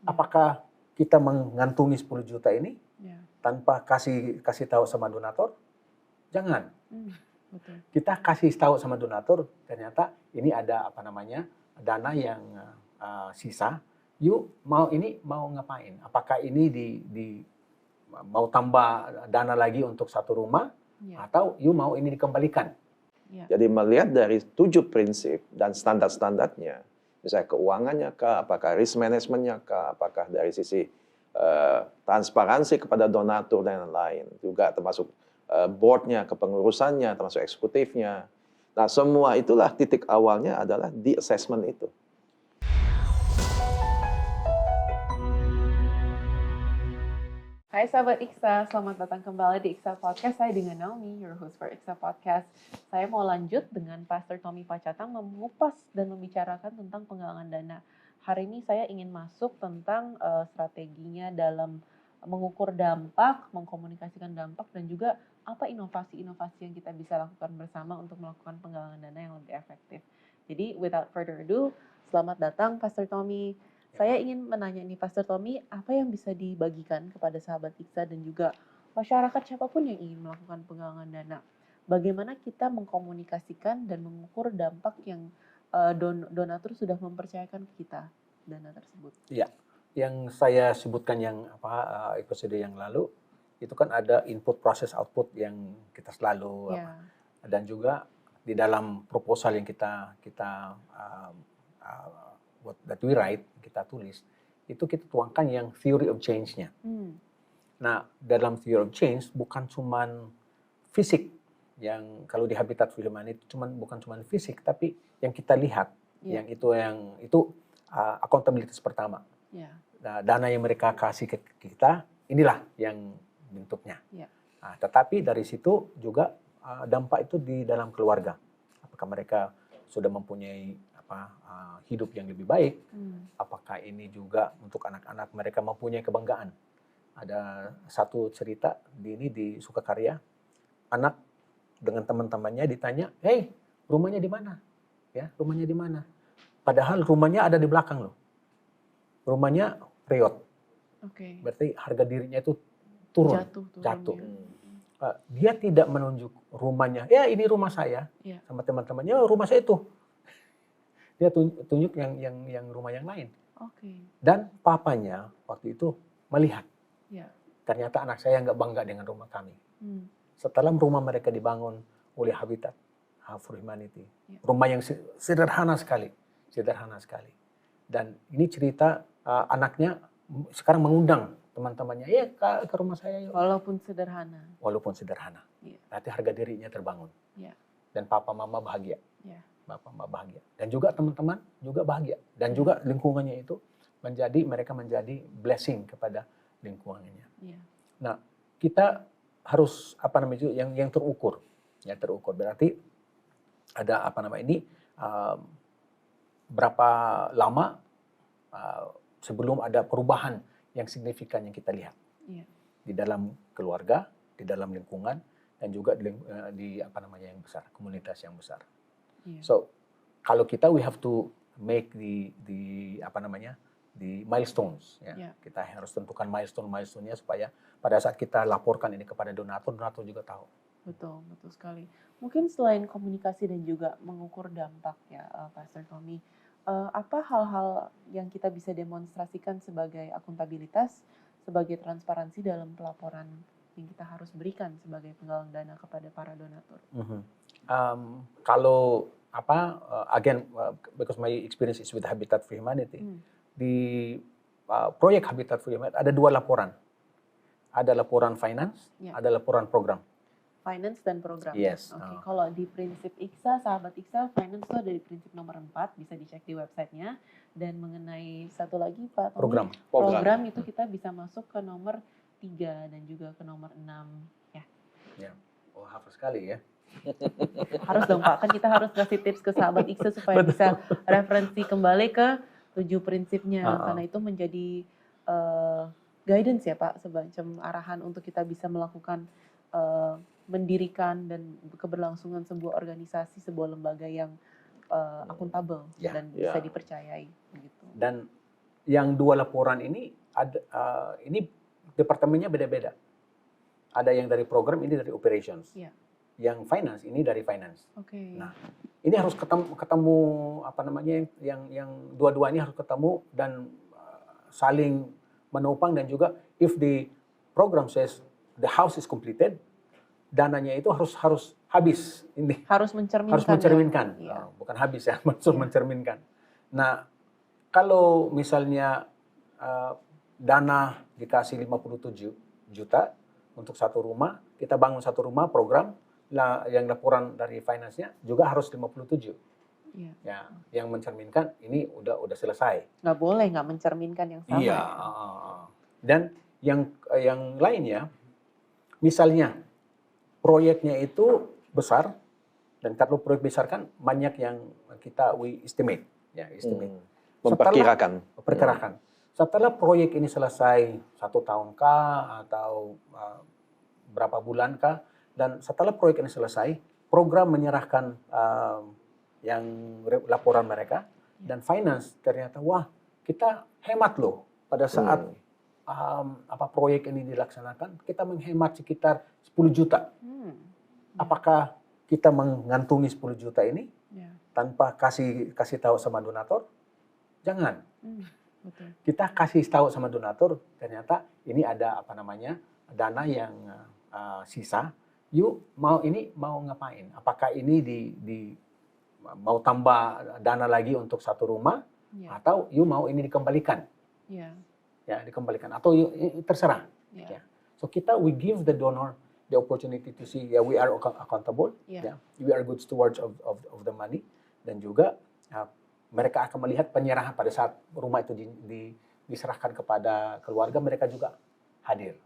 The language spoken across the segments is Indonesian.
Apakah kita mengantungi 10 juta ini tanpa kasih tahu sama donatur? Jangan. Betul. Kita kasih tahu sama donatur, ternyata ini ada dana yang sisa. Yuk mau ngapain? Apakah ini mau tambah dana lagi untuk satu rumah, atau yuk mau ini dikembalikan? Jadi melihat dari 7 prinsip dan standar-standarnya, misalnya keuangannya kah, apakah risk manajemennya kah, apakah dari sisi transparansi kepada donatur dan lain-lain, juga termasuk boardnya, kepengurusannya, termasuk eksekutifnya. Nah, semua itulah titik awalnya adalah di assessment itu. Hai sahabat Iksa, selamat datang kembali di Iksa Podcast. Saya dengan Naomi, your host for Iksa Podcast. Saya mau lanjut dengan Pastor Tommy Pacatang mengupas dan membicarakan tentang penggalangan dana. Hari ini saya ingin masuk tentang strateginya dalam mengukur dampak, mengkomunikasikan dampak, dan juga apa inovasi-inovasi yang kita bisa lakukan bersama untuk melakukan penggalangan dana yang lebih efektif. Jadi without further ado, selamat datang Pastor Tommy. Saya ingin menanya nih Pastor Tommy, apa yang bisa dibagikan kepada sahabat Iksa dan juga masyarakat siapapun yang ingin melakukan penggalangan dana? Bagaimana kita mengkomunikasikan dan mengukur dampak yang donatur sudah mempercayakan ke kita dana tersebut? Ya, yang saya sebutkan episode yang lalu itu kan ada input, proses, output yang kita selalu dan juga di dalam proposal yang kita that we write, kita tulis, itu kita tuangkan yang theory of change-nya. Nah, dalam theory of change bukan cuman fisik, yang kalau di Habitat for Humanity bukan cuman fisik, tapi yang kita lihat, yang itu akuntabilitas pertama. Nah, dana yang mereka kasih ke kita, inilah yang bentuknya. Nah, tetapi dari situ juga dampak itu di dalam keluarga. Apakah mereka sudah mempunyai hidup yang lebih baik, apakah ini juga untuk anak-anak mereka mempunyai kebanggaan. Ada satu cerita di Sukakarya, anak dengan teman-temannya ditanya, "Hey, rumahnya di mana?" Ya, rumahnya di mana? Padahal rumahnya ada di belakang loh. Rumahnya reot. Berarti harga dirinya itu turun, jatuh. Dia tidak menunjuk rumahnya, "Ya, ini rumah saya." Sama teman-temannya, "Oh, rumah saya itu." Dia tunjuk yang rumah yang lain. Dan papanya waktu itu melihat. Ternyata anak saya nggak bangga dengan rumah kami. Setelah rumah mereka dibangun oleh Habitat for Humanity, rumah yang sederhana sekali. Dan ini cerita anaknya sekarang mengundang teman-temannya, "Ya ke rumah saya yuk." Walaupun sederhana. Berarti harga dirinya terbangun. Dan papa mama bahagia. Bapak Mbak bahagia. Dan juga teman-teman juga bahagia. Dan juga lingkungannya itu mereka menjadi blessing kepada lingkungannya. Nah, kita harus yang terukur. Ya, terukur. Berarti ada berapa lama sebelum ada perubahan yang signifikan yang kita lihat. Di dalam keluarga, di dalam lingkungan, dan juga di yang besar, komunitas yang besar. So, kalau kita we have to make the milestones, ya. Kita harus tentukan milestone-nya supaya pada saat kita laporkan ini kepada donatur juga tahu. Betul sekali. Mungkin selain komunikasi dan juga mengukur dampak ya, Pastor Tommy, apa hal-hal yang kita bisa demonstrasikan sebagai akuntabilitas, sebagai transparansi dalam pelaporan yang kita harus berikan sebagai penggalang dana kepada para donatur? Kalau because my experience is with Habitat for Humanity, di proyek Habitat for Humanity ada 2 laporan. Ada laporan finance, ada laporan program. Finance dan program. Yes. Kalau di prinsip Iksa, sahabat Iksa, finance itu ada di prinsip nomor 4, bisa dicek di websitenya. Dan mengenai satu lagi Pak Tommy, program itu kita bisa masuk ke nomor 3 dan juga ke nomor 6. Ya. Oh, hafal sekali ya. Harus dong Pak, kan kita harus kasih tips ke sahabat Iksa supaya bisa referensi kembali ke 7 prinsipnya. Karena itu menjadi guidance ya Pak, semacam arahan untuk kita bisa melakukan mendirikan dan keberlangsungan sebuah organisasi, sebuah lembaga yang akuntabel dan bisa dipercayai. Gitu. Dan yang 2 laporan ini ini departemennya beda-beda. Ada yang dari program, ini dari operations. Iya. Yang finance, ini dari finance. Oke. Nah, ini harus ketemu apa namanya, yang dua-dua ini harus ketemu dan saling menopang, dan juga if the program says the house is completed, dananya itu harus habis. Ini Harus mencerminkan. harus mencerminkan, Ya? Iya. bukan habis ya, maksud Iya. mencerminkan. Nah, kalau misalnya dana dikasih 57 juta untuk satu rumah, kita bangun satu rumah program, yang laporan dari finance-nya juga harus 57. Iya. Ya, yang mencerminkan ini udah selesai. Nggak boleh nggak mencerminkan yang sama. Iya. Ya? Dan yang lainnya, misalnya proyeknya itu besar, dan kalau proyek besar kan banyak yang we estimate, ya estimate. Memperkirakan. Setelah proyek ini selesai 1 tahun kah atau berapa bulan kah, dan setelah proyek ini selesai, program menyerahkan yang laporan mereka, dan finance ternyata wah, kita hemat loh pada saat proyek ini dilaksanakan, kita menghemat sekitar 10 juta. Apakah kita mengantungi 10 juta ini tanpa kasih tahu sama donatur? Jangan. Betul. Kita kasih tahu sama donatur, ternyata ini ada dana yang sisa. Yuk, mau ngapain? Apakah ini mau tambah dana lagi untuk satu rumah, atau mau ini dikembalikan? Ya, dikembalikan, atau terserah. Ya. So we give the donor the opportunity to see, we are accountable, we are good stewards of the money, dan juga mereka akan melihat penyerahan pada saat rumah itu diserahkan kepada keluarga, mereka juga hadir.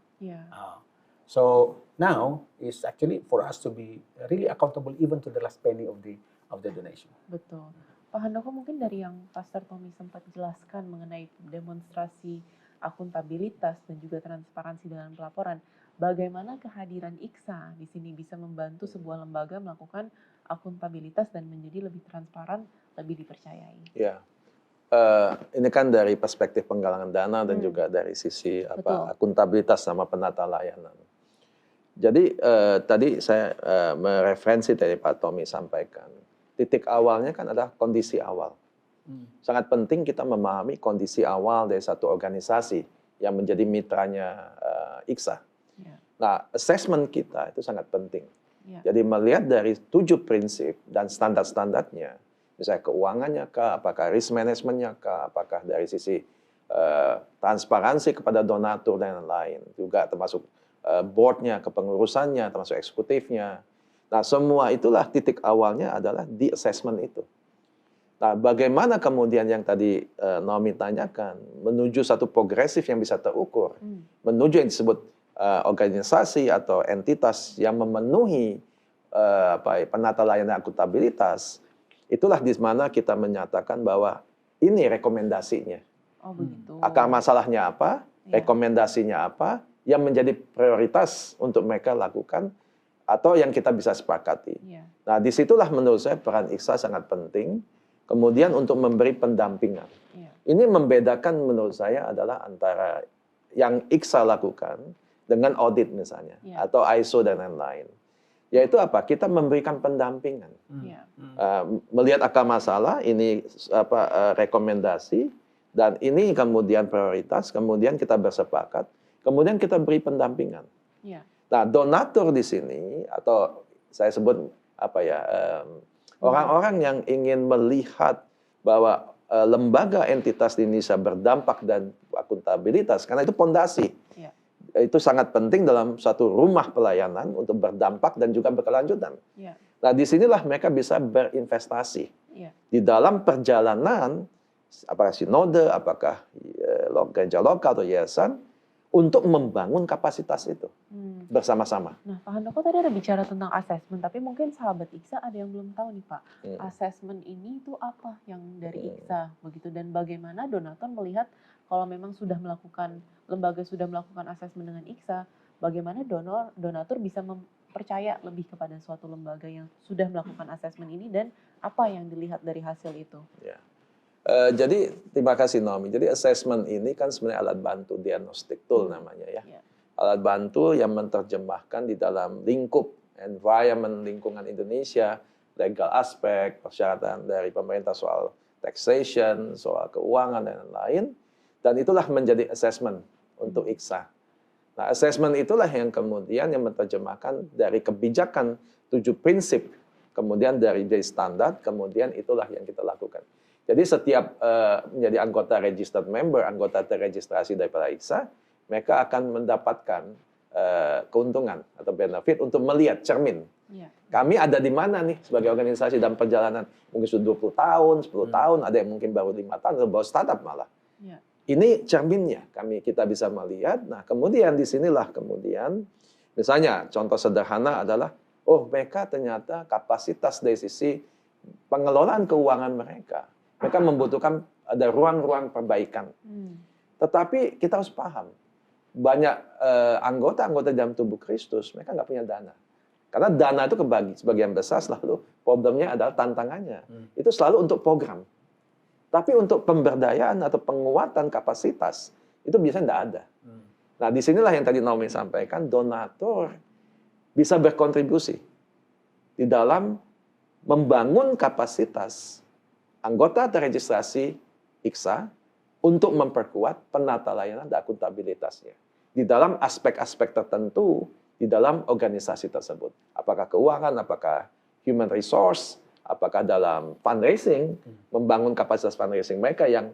So now is actually for us to be really accountable even to the last penny of the donation. Betul. Pak Handoko, mungkin dari yang Pastor Tommy sempat jelaskan mengenai demonstrasi akuntabilitas dan juga transparansi dalam pelaporan, bagaimana kehadiran IKSA di sini bisa membantu sebuah lembaga melakukan akuntabilitas dan menjadi lebih transparan, lebih dipercayai? Ya, ini kan dari perspektif penggalangan dana dan juga dari sisi akuntabilitas sama penata layanan. Jadi tadi saya mereferensi dari Pak Tommy sampaikan, titik awalnya kan adalah kondisi awal. Sangat penting kita memahami kondisi awal dari satu organisasi yang menjadi mitranya IKSA. Nah, assessment kita itu sangat penting. Jadi melihat dari 7 prinsip dan standar-standarnya, misalnya keuangannya kah, apakah risk manajemennya kah, apakah dari sisi transparansi kepada donatur dan lain-lain, juga termasuk board-nya, kepengurusannya, termasuk eksekutifnya. Nah, semua itulah titik awalnya adalah di assessment itu. Nah, bagaimana kemudian yang tadi Naomi tanyakan, menuju satu progresif yang bisa terukur, menuju yang disebut organisasi atau entitas yang memenuhi penata layanan akuntabilitas, itulah di mana kita menyatakan bahwa ini rekomendasinya. Oh, begitu. Akar masalahnya apa, rekomendasinya apa, yang menjadi prioritas untuk mereka lakukan, atau yang kita bisa sepakati. Nah, disitulah menurut saya peran IKSA sangat penting, kemudian untuk memberi pendampingan. Ini membedakan menurut saya adalah antara yang IKSA lakukan dengan audit misalnya, atau ISO dan lain-lain. Yaitu apa? Kita memberikan pendampingan. Melihat akar masalah, ini rekomendasi, dan ini kemudian prioritas, kemudian kita bersepakat, kemudian kita beri pendampingan. Nah, donatur di sini, atau saya sebut orang-orang yang ingin melihat bahwa lembaga entitas di Indonesia berdampak dan akuntabilitas, karena itu pondasi. Itu sangat penting dalam satu rumah pelayanan untuk berdampak dan juga berkelanjutan. Nah, disinilah mereka bisa berinvestasi di dalam perjalanan, apakah sinode, apakah gereja lokal atau yayasan, untuk membangun kapasitas itu bersama-sama. Nah, Pak Handoko tadi ada bicara tentang asesmen, tapi mungkin sahabat IKSA ada yang belum tahu nih Pak, asesmen ini itu apa yang dari IKSA begitu, dan bagaimana donatur melihat kalau memang sudah melakukan, lembaga sudah melakukan asesmen dengan IKSA, bagaimana donatur bisa percaya lebih kepada suatu lembaga yang sudah melakukan asesmen ini, dan apa yang dilihat dari hasil itu? Jadi terima kasih Naomi. Jadi assessment ini kan sebenarnya alat bantu diagnostic tool namanya ya. Alat bantu yang menerjemahkan di dalam lingkup environment lingkungan Indonesia, legal aspek, persyaratan dari pemerintah soal taxation, soal keuangan dan lain-lain. Dan itulah menjadi assessment untuk IKSA. Nah, assessment itulah yang kemudian yang menerjemahkan dari kebijakan 7 prinsip, kemudian dari standar, kemudian itulah yang kita lakukan. Jadi setiap menjadi anggota registered member, anggota terregistrasi daripada IKSA, mereka akan mendapatkan keuntungan atau benefit untuk melihat cermin. Kami ada di mana nih sebagai organisasi dalam perjalanan. Mungkin sudah 20 tahun, 10 tahun, ada yang mungkin baru 5 tahun, atau baru startup malah. Ini cerminnya, kita bisa melihat. Nah, kemudian disinilah kemudian, misalnya contoh sederhana adalah, oh mereka ternyata kapasitas dari sisi pengelolaan keuangan mereka. Mereka membutuhkan ada ruang-ruang perbaikan. Tetapi kita harus paham, banyak anggota-anggota dalam tubuh Kristus, mereka nggak punya dana. Karena dana itu kebagi, sebagian besar selalu problemnya adalah tantangannya. Itu selalu untuk program. Tapi untuk pemberdayaan atau penguatan kapasitas, itu biasanya nggak ada. Nah, disinilah yang tadi Naomi sampaikan, donatur bisa berkontribusi di dalam membangun kapasitas anggota terregistrasi IKSA untuk memperkuat penata layanan dan akuntabilitasnya di dalam aspek-aspek tertentu di dalam organisasi tersebut. Apakah keuangan, apakah human resource, apakah dalam fundraising, membangun kapasitas fundraising mereka yang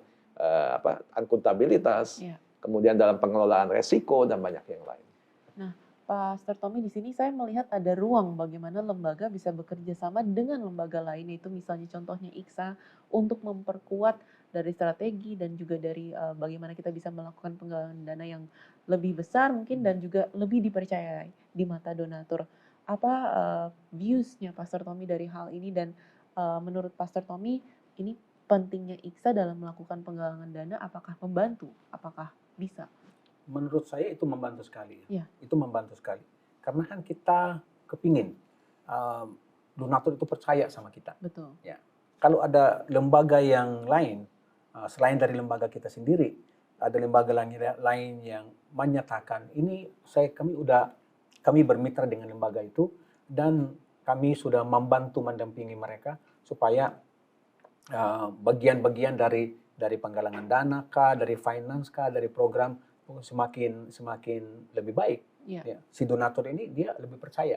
akuntabilitas, kemudian dalam pengelolaan resiko dan banyak yang lain. Nah, Pastor Tommy, di sini saya melihat ada ruang bagaimana lembaga bisa bekerja sama dengan lembaga lain, itu misalnya contohnya IKSA, untuk memperkuat dari strategi dan juga dari bagaimana kita bisa melakukan penggalangan dana yang lebih besar mungkin dan juga lebih dipercayai di mata donatur. Apa views-nya Pastor Tommy dari hal ini, dan menurut Pastor Tommy ini pentingnya IKSA dalam melakukan penggalangan dana, apakah membantu, apakah bisa? Menurut saya itu membantu sekali. Itu membantu sekali. Karena kan kita kepingin donatur itu percaya sama kita. Betul. Ya. Kalau ada lembaga yang lain, selain dari lembaga kita sendiri, ada lembaga lain yang menyatakan ini kami bermitra dengan lembaga itu dan kami sudah membantu mendampingi mereka supaya bagian-bagian dari penggalangan dana kah, dari finance kah, dari program semakin lebih baik. Ya. Si donatur ini dia lebih percaya.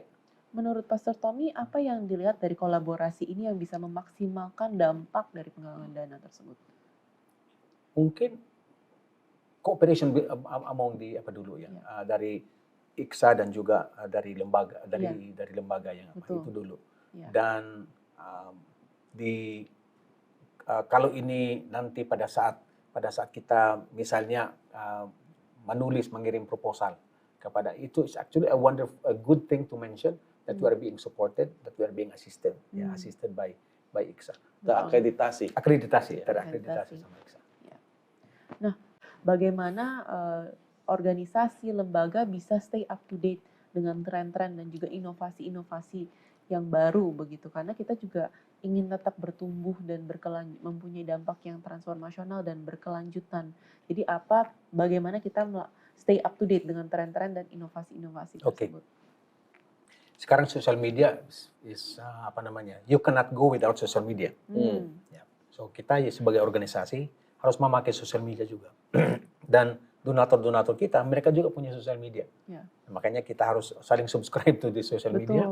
Menurut Pastor Tommy, apa yang dilihat dari kolaborasi ini yang bisa memaksimalkan dampak dari penggalangan dana tersebut? Mungkin cooperation among dulu ya, dari IKSA dan juga dari lembaga dari lembaga yang itu dulu. Dan kalau ini nanti pada saat kita misalnya mengirim proposal kepada itu, is actually a good thing to mention that we are being supported, that we are being assisted by IKSA. Terakreditasi sama IKSA. Nah, bagaimana organisasi lembaga bisa stay up to date dengan tren-tren dan juga inovasi-inovasi yang baru begitu, karena kita juga ingin tetap bertumbuh dan mempunyai dampak yang transformasional dan berkelanjutan. Jadi bagaimana kita stay up to date dengan tren-tren dan inovasi-inovasi tersebut? Sekarang social media you cannot go without social media. So kita sebagai organisasi harus memakai social media juga. Dan donatur-donatur kita, mereka juga punya social media. Makanya kita harus saling subscribe to the social media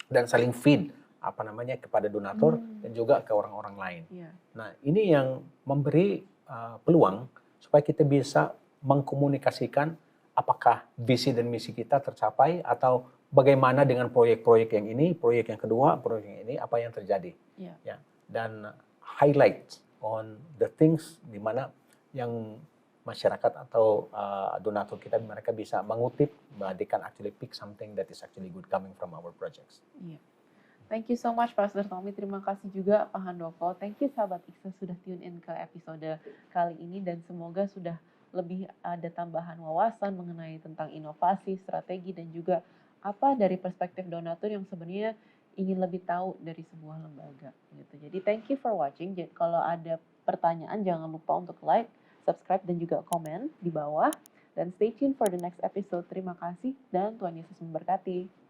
dan saling feed kepada donatur dan juga ke orang-orang lain. Nah, ini yang memberi peluang supaya kita bisa mengkomunikasikan apakah visi dan misi kita tercapai atau bagaimana dengan proyek-proyek yang ini, proyek yang kedua, proyek yang ini, apa yang terjadi. Ya. Dan highlight on the things di mana yang masyarakat atau donatur kita mereka bisa mengutip, they can actually pick something that is actually good coming from our projects. Thank you so much Pastor Tommy, terima kasih juga Pak Handoko. Thank you sahabat IKSA sudah tune in ke episode kali ini dan semoga sudah lebih ada tambahan wawasan mengenai tentang inovasi, strategi dan juga apa dari perspektif donatur yang sebenarnya ingin lebih tahu dari sebuah lembaga gitu. Jadi thank you for watching. Jadi kalau ada pertanyaan, jangan lupa untuk like, subscribe, dan juga komen di bawah. Dan stay tuned for the next episode. Terima kasih dan Tuhan Yesus memberkati.